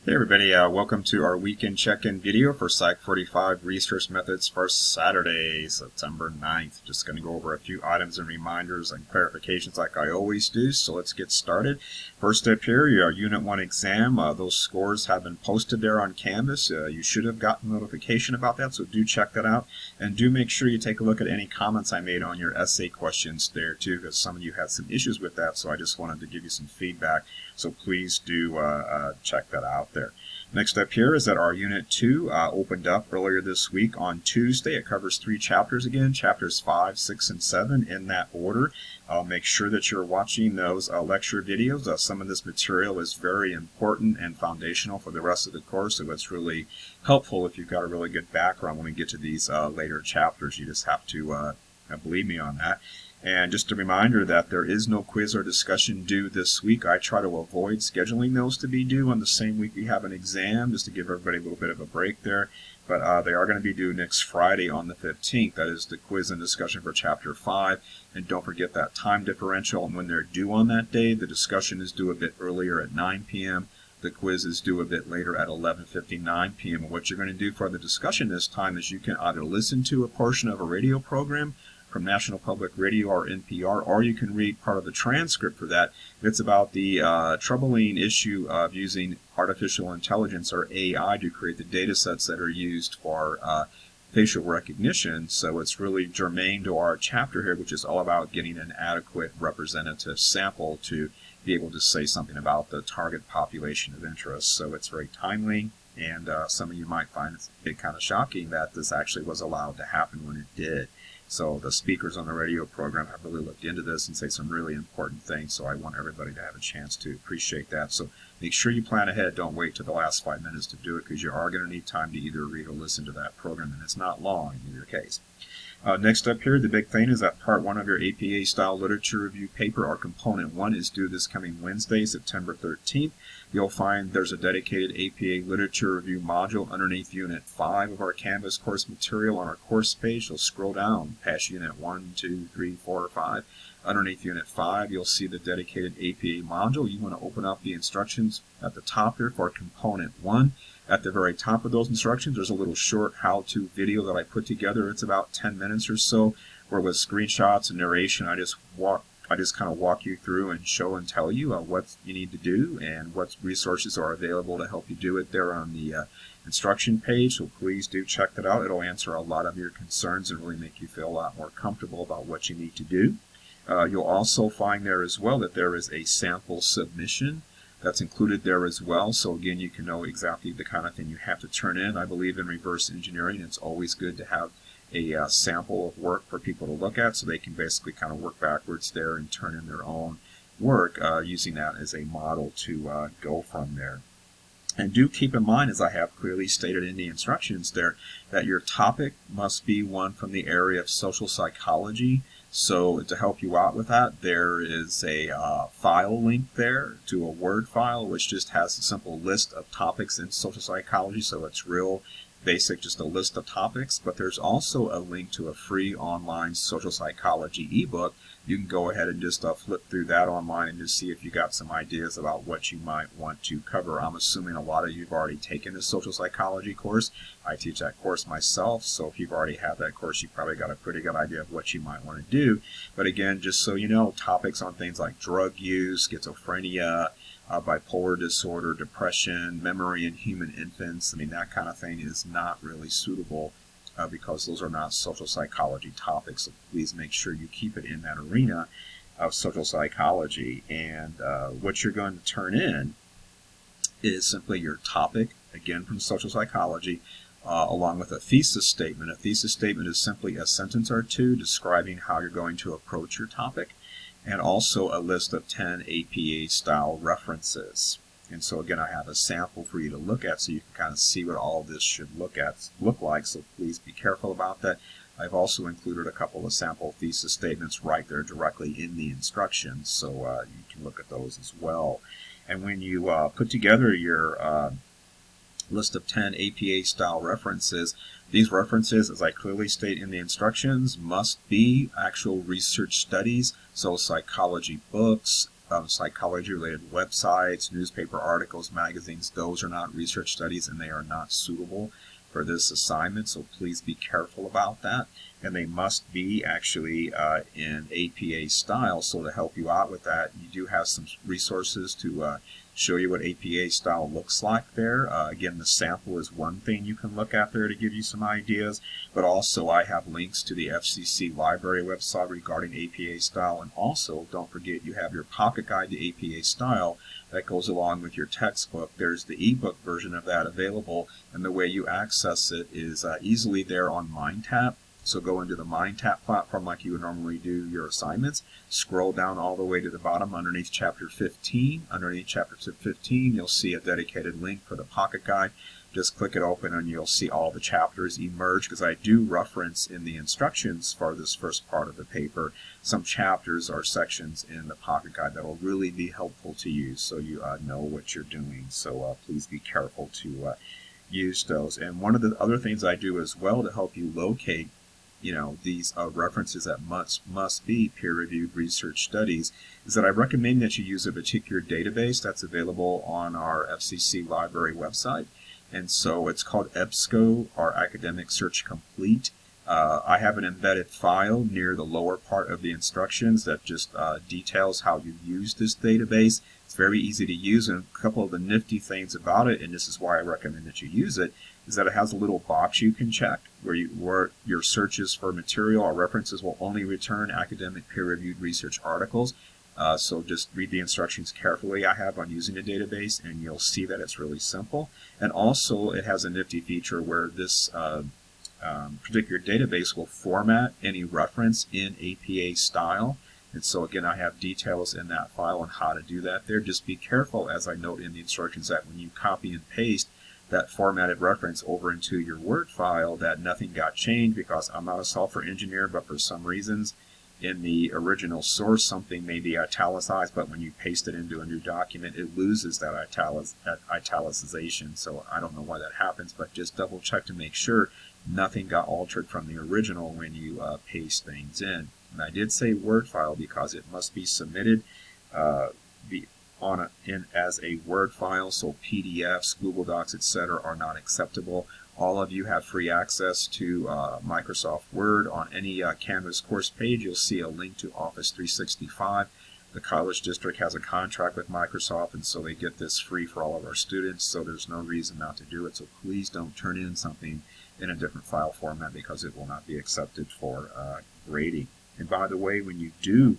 Hey everybody, welcome to our weekend check-in video for PSY-45 research methods for Saturday, September 9th. Just going to go over a few items and reminders and clarifications like I always do, so let's get started. First step here, your Unit 1 exam. Those scores have been posted there on Canvas. You should have gotten notification about that, so do check that out. And do make sure you take a look at any comments I made on your essay questions there too, because some of you had some issues with that, so I just wanted to give you some feedback. So please do check that out there. Next up here is that our Unit 2 opened up earlier this week on Tuesday. It covers 3 chapters again, chapters 5, 6, and 7 in that order. Make sure that you're watching those lecture videos. Some of this material is very important and foundational for the rest of the course, so it's really helpful if you've got a really good background when we get to these later chapters. You just have to believe me on that. And just a reminder that there is no quiz or discussion due this week. I try to avoid scheduling those to be due on the same week we have an exam, just to give everybody a little bit of a break there. But they are going to be due next Friday on the 15th. That is the quiz and discussion for Chapter 5. And don't forget that time differential. And when they're due on that day, the discussion is due a bit earlier at 9 p.m. The quiz is due a bit later at 11:59 p.m. And what you're going to do for the discussion this time is you can either listen to a portion of a radio program from National Public Radio or NPR, or you can read part of the transcript for that. It's about the troubling issue of using artificial intelligence, or AI, to create the data sets that are used for facial recognition. So it's really germane to our chapter here, which is all about getting an adequate representative sample to be able to say something about the target population of interest. So it's very timely, and some of you might find it kind of shocking that this actually was allowed to happen when it did. So the speakers on the radio program have really looked into this and say some really important things, so I want everybody to have a chance to appreciate that. So make sure you plan ahead. Don't wait till the last 5 minutes to do it, because you are going to need time to either read or listen to that program, and it's not long in either case. Next up here, the big thing is that Part 1 of your APA-style literature review paper, or Component 1, is due this coming Wednesday, September 13th. You'll find there's a dedicated APA literature review module underneath Unit 5 of our Canvas course material on our course page. You'll scroll down past Unit 1, 2, 3, 4, or 5. Underneath Unit 5, you'll see the dedicated APA module. You want to open up the instructions at the top here for Component 1. At the very top of those instructions, there's a little short how-to video that I put together. It's about 10 minutes or so, where with screenshots and narration, I just kind of walk you through and show and tell you what you need to do and what resources are available to help you do it there on the instruction page. So please do check that out. It'll answer a lot of your concerns and really make you feel a lot more comfortable about what you need to do. You'll also find there as well that there is a sample submission that's included there as well. So again, you can know exactly the kind of thing you have to turn in. I believe in reverse engineering. It's always good to have a sample of work for people to look at, so they can basically kind of work backwards there and turn in their own work, using that as a model to go from there. And do keep in mind, as I have clearly stated in the instructions there, that your topic must be one from the area of social psychology. So to help you out with that, there is a file link there to a Word file, which just has a simple list of topics in social psychology. So it's real basic, just a list of topics. But there's also a link to a free online social psychology ebook. You can go ahead and just flip through that online and just see if you got some ideas about what you might want to cover. I'm assuming a lot of you have already taken this social psychology course. I teach that course myself, so if you've already had that course, you've probably got a pretty good idea of what you might want to do. But again, just so you know, topics on things like drug use, schizophrenia, bipolar disorder, depression, memory in human infants, I mean, that kind of thing is not really suitable because those are not social psychology topics. So please make sure you keep it in that arena of social psychology. And what you're going to turn in is simply your topic, again from social psychology, along with a thesis statement. A thesis statement is simply a sentence or two describing how you're going to approach your topic, and also a list of 10 APA-style references. And so again, I have a sample for you to look at so you can kind of see what all of this should look like, so please be careful about that. I've also included a couple of sample thesis statements right there directly in the instructions, so you can look at those as well. And when you put together your list of 10 APA-style references, these references, as I clearly state in the instructions, must be actual research studies, so psychology books, psychology-related websites, newspaper articles, magazines. Those are not research studies, and they are not suitable for this assignment, so please be careful about that. And they must be actually in APA style. So to help you out with that, you do have some resources to show you what APA style looks like there. Again, the sample is one thing you can look at there to give you some ideas, but also I have links to the FCC library website regarding APA style, and also don't forget you have your pocket guide to APA style that goes along with your textbook. There's the ebook version of that available, and the way you access it is easily there on MindTap. So go into the MindTap platform like you would normally do your assignments. Scroll down all the way to the bottom underneath Chapter 15. Underneath Chapter 15, you'll see a dedicated link for the Pocket Guide. Just click it open and you'll see all the chapters emerge, because I do reference in the instructions for this first part of the paper some chapters or sections in the Pocket Guide that will really be helpful to you, so you know what you're doing. So please be careful to use those. And one of the other things I do as well to help you locate these references that must be peer-reviewed research studies is that I recommend that you use a particular database that's available on our FCC library website. And so it's called EBSCO, or Academic Search Complete. I have an embedded file near the lower part of the instructions that just details how you use this database. It's very easy to use, and a couple of the nifty things about it, and this is why I recommend that you use it, is that it has a little box you can check where your searches for material or references will only return academic peer-reviewed research articles. So just read the instructions carefully I have on using the database, and you'll see that it's really simple. And also it has a nifty feature where this particular database will format any reference in APA style. And so again, I have details in that file on how to do that there. Just be careful, as I note in the instructions, that when you copy and paste that formatted reference over into your Word file, that nothing got changed, because I'm not a software engineer, but for some reasons in the original source something may be italicized, but when you paste it into a new document it loses that italicization. So I don't know why that happens, but just double check to make sure nothing got altered from the original when you paste things in. And I did say Word file because it must be submitted as a Word file, so PDFs, Google Docs, etc. are not acceptable. All of you have free access to Microsoft Word. On any Canvas course page, you'll see a link to Office 365. The college district has a contract with Microsoft, and so they get this free for all of our students, so there's no reason not to do it. So please don't turn in something in a different file format, because it will not be accepted for grading. And by the way, when you do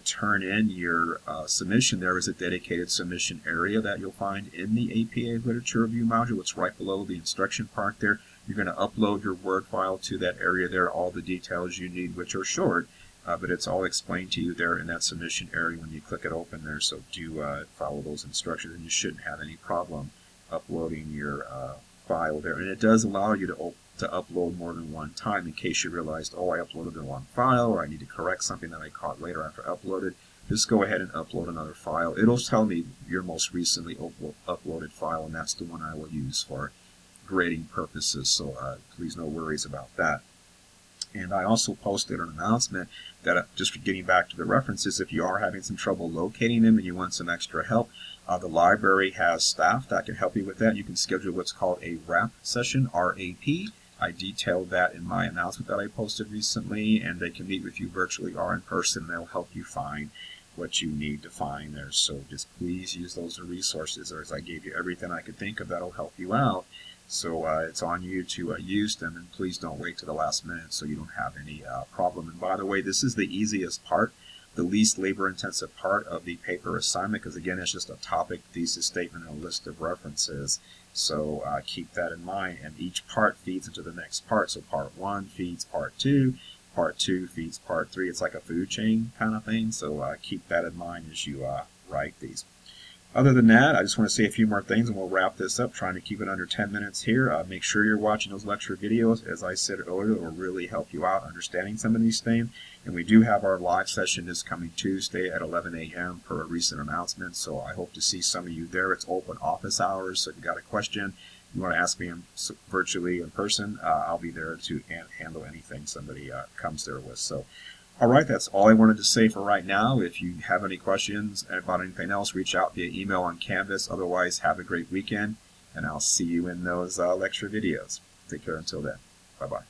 turn in your submission, there is a dedicated submission area that you'll find in the APA Literature Review module. It's right below the instruction part there. You're going to upload your Word file to that area there, all the details you need, which are short, but it's all explained to you there in that submission area when you click it open there. So do follow those instructions, and you shouldn't have any problem uploading your file there. And it does allow you to upload more than one time in case you realized, oh, I uploaded the wrong file, or I need to correct something that I caught later after I uploaded. Just go ahead and upload another file. It'll tell me your most recently uploaded file, and that's the one I will use for grading purposes, so please no worries about that. And I also posted an announcement that, just getting back to the references, if you are having some trouble locating them and you want some extra help, the library has staff that can help you with that. You can schedule what's called a RAP session, R-A-P. I detailed that in my announcement that I posted recently, and they can meet with you virtually or in person, and they'll help you find what you need to find there. So just please use those resources, as I gave you everything I could think of that'll help you out. So it's on you to use them, and please don't wait to the last minute so you don't have any problem. And by the way, this is the easiest part, the least labor-intensive part of the paper assignment, because again, it's just a topic, thesis statement, and a list of references. So keep that in mind, and each part feeds into the next part. So part 1 feeds part 2, part 2 feeds part 3. It's like a food chain kind of thing, so keep that in mind as you write these. Other than that, I just want to say a few more things and we'll wrap this up, trying to keep it under 10 minutes here. Make sure you're watching those lecture videos. As I said earlier, it will really help you out understanding some of these things. And we do have our live session this coming Tuesday at 11 a.m. per a recent announcement, so I hope to see some of you there. It's open office hours, so if you got a question, you want to ask me virtually in person, I'll be there to handle anything somebody comes there with. So Alright, that's all I wanted to say for right now. If you have any questions about anything else, reach out via email on Canvas. Otherwise, have a great weekend, and I'll see you in those lecture videos. Take care until then. Bye-bye.